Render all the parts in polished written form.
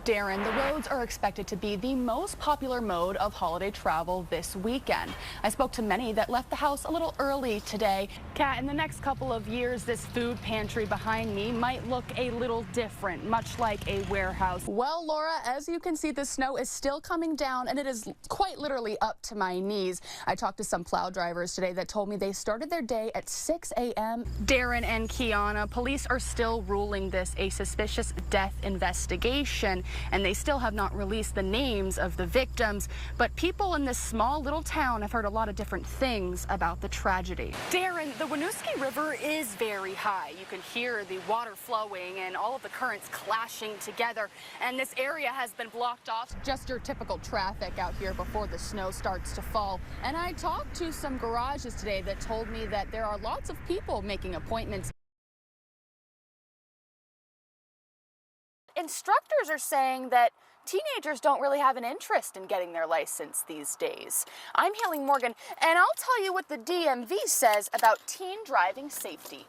Darren, the roads are expected to be the most popular mode of holiday travel this weekend. I spoke to many that left the house a little early today. Kat, in the next couple of years, this food pantry behind me might look a little different, much like a warehouse. Well, Laura, as you can see, the snow is still coming down, and it is quite literally up to my knees. I talked to some plow drivers today that told me they started their day at 6 a.m. Darren and Kiana, police are still ruling this a suspicious death investigation, and they still have not released the names of the victims. But people in this small little town have heard a lot of different things about the tragedy. Darren, the Winooski River is very high. You can hear the water flowing and all of the currents clashing together, and this area has been blocked off. Just your typical traffic out here before the snow starts to fall. And I talked to some garages today that told me that there are lots of people making appointments. Instructors are saying that teenagers don't really have an interest in getting their license these days. I'm Hailey Morgan, and I'll tell you what the DMV says about teen driving safety.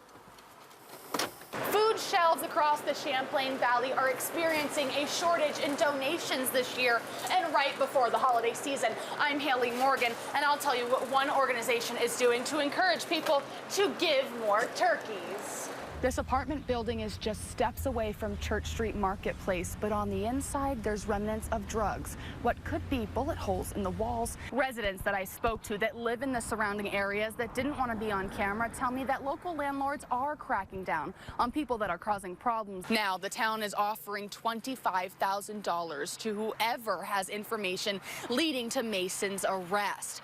Food shelves across the Champlain Valley are experiencing a shortage in donations this year, and right before the holiday season. I'm Hailey Morgan, and I'll tell you what one organization is doing to encourage people to give more turkeys. This apartment building is just steps away from Church Street Marketplace, but on the inside, there's remnants of drugs, what could be bullet holes in the walls. Residents that I spoke to that live in the surrounding areas that didn't want to be on camera tell me that local landlords are cracking down on people that are causing problems. Now, the town is offering $25,000 to whoever has information leading to Mason's arrest.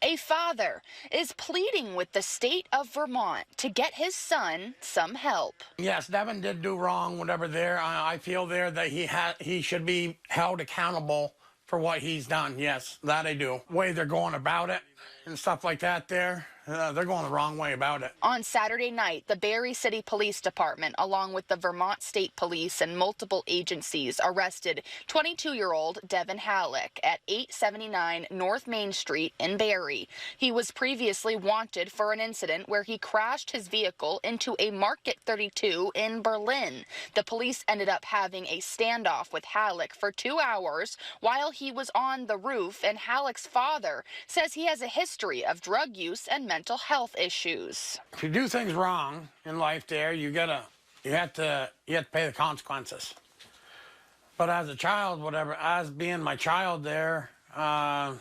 A father is pleading with the state of Vermont to get his son some help. Yes, Devin did do wrong, whatever there. I feel there that he should be held accountable for what he's done. Yes, that I do. The way they're going about it and stuff like that there, they're going the wrong way about it. On Saturday night, the Barrie City Police Department, along with the Vermont State Police and multiple agencies, arrested 22-year-old Devin Halleck at 879 North Main Street in Barrie. He was previously wanted for an incident where he crashed his vehicle into a Market 32 in Berlin. The police ended up having a standoff with Halleck for 2 hours while he was on the roof, and Halleck's father says he has a history of drug use and mental health issues. If you do things wrong in life there, you have to pay the consequences. But as a child, whatever, as being my child there, I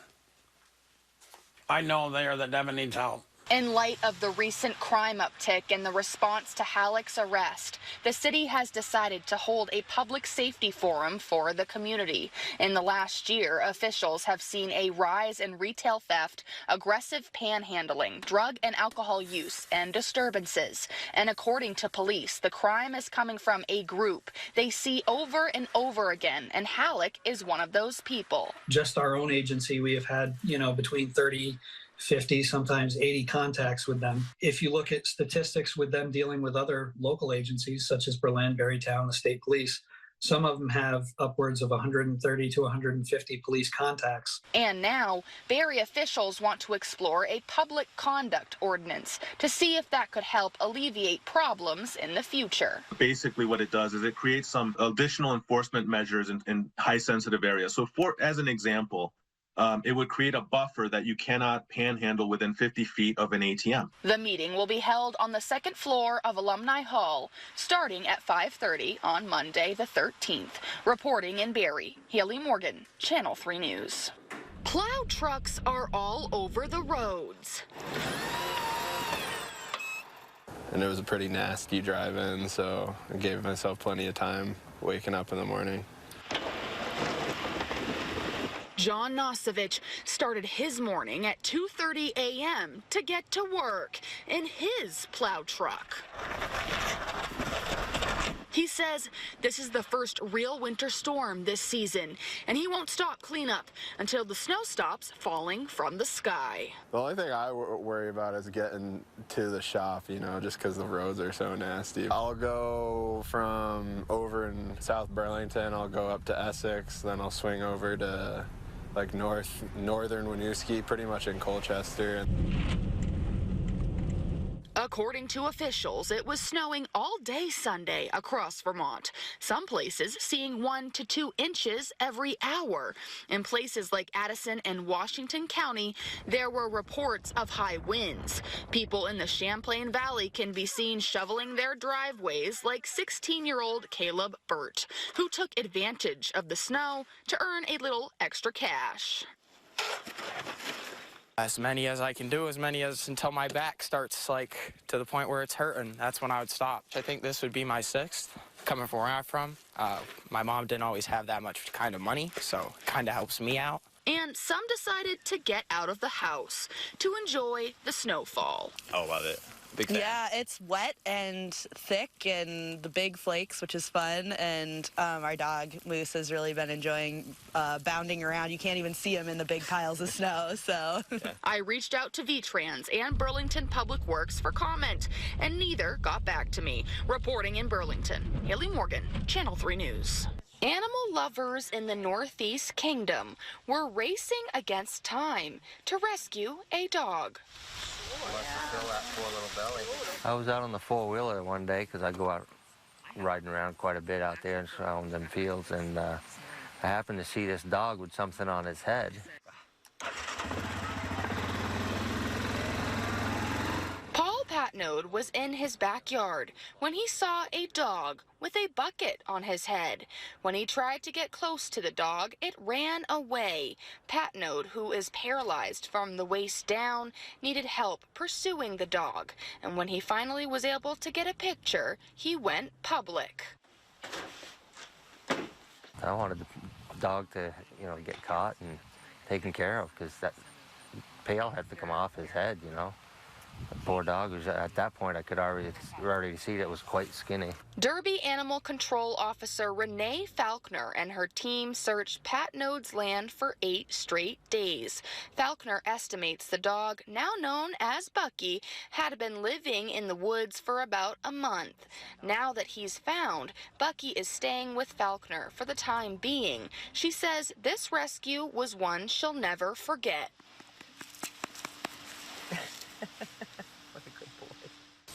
know there that Devin needs help. In light of the recent crime uptick and the response to Halleck's arrest, the city has decided to hold a public safety forum for the community. In the last year, officials have seen a rise in retail theft, aggressive panhandling, drug and alcohol use, and disturbances. And according to police, the crime is coming from a group they see over and over again, and Halleck is one of those people. Just our own agency, we have had, between 30, 50, sometimes 80 contacts with them. If you look at statistics with them dealing with other local agencies, such as Berlin, Barrytown, the state police, some of them have upwards of 130 to 150 police contacts. And now, Barrie officials want to explore a public conduct ordinance to see if that could help alleviate problems in the future. Basically what it does is it creates some additional enforcement measures in high-sensitive areas. So as an example, it would create a buffer that you cannot panhandle within 50 feet of an ATM. The meeting will be held on the second floor of Alumni Hall, starting at 5:30 on Monday the 13th. Reporting in Barrie, Hailey Morgan, Channel 3 News. Plow trucks are all over the roads. And it was a pretty nasty drive-in, so I gave myself plenty of time waking up in the morning. John Nosovich started his morning at 2:30 a.m. to get to work in his plow truck. He says this is the first real winter storm this season, and he won't stop cleanup until the snow stops falling from the sky. The only thing I worry about is getting to the shop, just because the roads are so nasty. I'll go from over in South Burlington, I'll go up to Essex, then I'll swing over to like northern Winooski, pretty much in Colchester. According to officials, it was snowing all day Sunday across Vermont. Some places seeing 1 to 2 inches every hour. In places like Addison and Washington County, there were reports of high winds. People in the Champlain Valley can be seen shoveling their driveways like 16-year-old Caleb Burt, who took advantage of the snow to earn a little extra cash. As many as I can do, until my back starts to the point where it's hurting. That's when I would stop. I think this would be my 6th. Coming from where I'm from, my mom didn't always have that much kind of money, so it kind of helps me out. And some decided to get out of the house to enjoy the snowfall. Oh, love it. Big fan. Yeah, it's wet and thick and the big flakes, which is fun. And our dog, Moose, has really been enjoying bounding around. You can't even see him in the big piles of snow, so. I reached out to VTrans and Burlington Public Works for comment, and neither got back to me. Reporting in Burlington, Hailey Morgan, Channel 3 News. Animal lovers in the Northeast Kingdom were racing against time to rescue a dog. I was out on the four-wheeler one day because I go out riding around quite a bit out there and around them fields, and I happened to see this dog with something on his head. Paul Patnode was in his backyard when he saw a dog with a bucket on his head. When he tried to get close to the dog, it ran away. Patnode, who is paralyzed from the waist down, needed help pursuing the dog. And when he finally was able to get a picture, he went public. I wanted the dog to, get caught and taken care of because that pail had to come off his head, The poor dog was, at that point, I could already see that it was quite skinny. Derby Animal Control Officer Renee Falkner and her team searched Patnode's land for 8 straight days. Falkner estimates the dog, now known as Bucky, had been living in the woods for about a month. Now that he's found, Bucky is staying with Falkner for the time being. She says this rescue was one she'll never forget.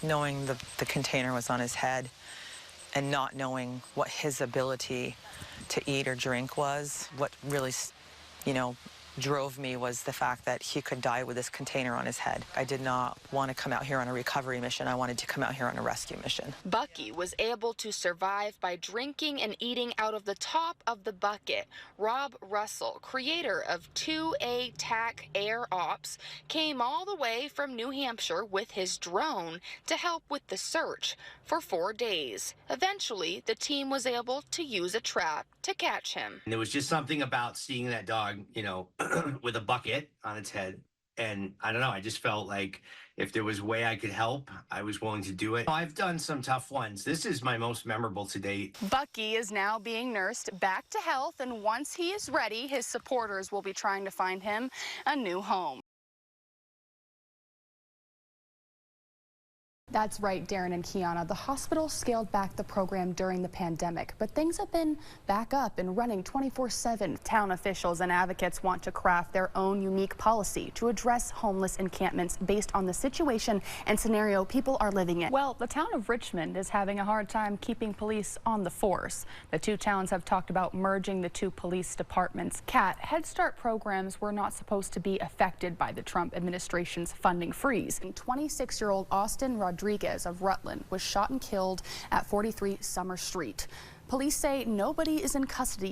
Knowing the container was on his head and not knowing what his ability to eat or drink was, what really, drove me was the fact that he could die with this container on his head. I did not want to come out here on a recovery mission. I wanted to come out here on a rescue mission. Bucky was able to survive by drinking and eating out of the top of the bucket. Rob Russell, creator of 2A TAC Air Ops, came all the way from New Hampshire with his drone to help with the search for 4 days. Eventually, the team was able to use a trap to catch him. And there was just something about seeing that dog, with a bucket on its head. And I don't know, I just felt like if there was a way I could help, I was willing to do it. I've done some tough ones. This is my most memorable to date. Bucky is now being nursed back to health, and once he is ready, his supporters will be trying to find him a new home. That's right, Darren and Kiana. The hospital scaled back the program during the pandemic, but things have been back up and running 24/7. Town officials and advocates want to craft their own unique policy to address homeless encampments based on the situation and scenario people are living in. Well, the town of Richmond is having a hard time keeping police on the force. The two towns have talked about merging the 2 police departments. Kat, Head Start programs were not supposed to be affected by the Trump administration's funding freeze. And 26-year-old Austin Rodriguez of Rutland was shot and killed at 43 Summer Street. Police say nobody is in custody